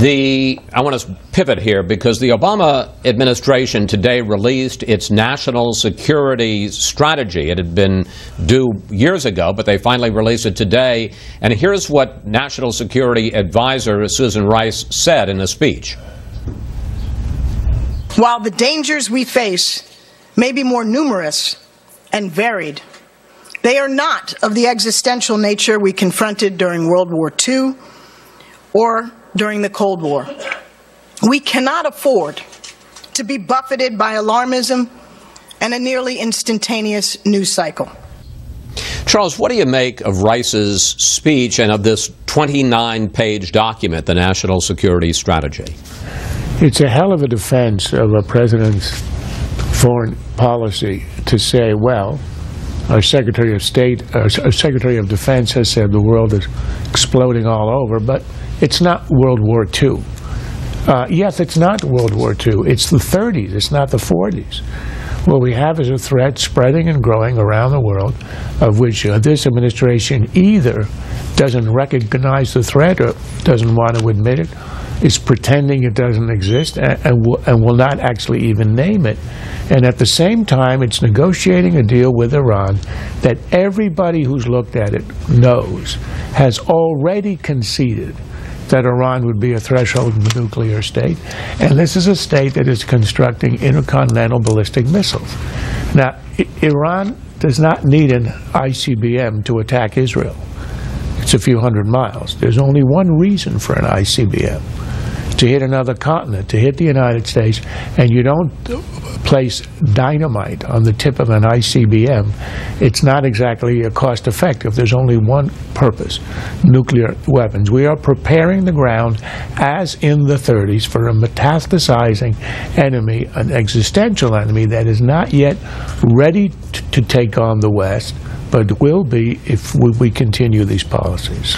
I want to pivot here because the Obama administration today released its national security strategy. It had been due years ago, but they finally released it today. And here's what National Security Advisor Susan Rice said in a speech. While the dangers we face may be more numerous and varied, they are not of the existential nature we confronted during World War II or during the Cold War. We cannot afford to be buffeted by alarmism and a nearly instantaneous news cycle. Charles, what do you make of Rice's speech and of this 29-page document, the National Security Strategy? It's a hell of a defense of a president's foreign policy to say, well, our Secretary of State, our Secretary of Defense has said the world is exploding all over, but it's not World War II. Yes, it's not World War II. It's the 30s. It's not the 40s. What we have is a threat spreading and growing around the world, of which this administration either doesn't recognize the threat or doesn't want to admit it, is pretending it doesn't exist, and will not actually even name it. And at the same time, it's negotiating a deal with Iran that everybody who's looked at it knows has already conceded that Iran would be a threshold nuclear state. And this is a state that is constructing intercontinental ballistic missiles. Now, Iran does not need an ICBM to attack Israel. It's a few hundred miles. There's only one reason for an ICBM: to hit another continent, to hit the United States, and you don't place dynamite on the tip of an ICBM. It's not exactly cost effective. There's only one purpose: nuclear weapons. We are preparing the ground, as in the 30s, for a metastasizing enemy, an existential enemy that is not yet ready to take on the West, but will be if we continue these policies.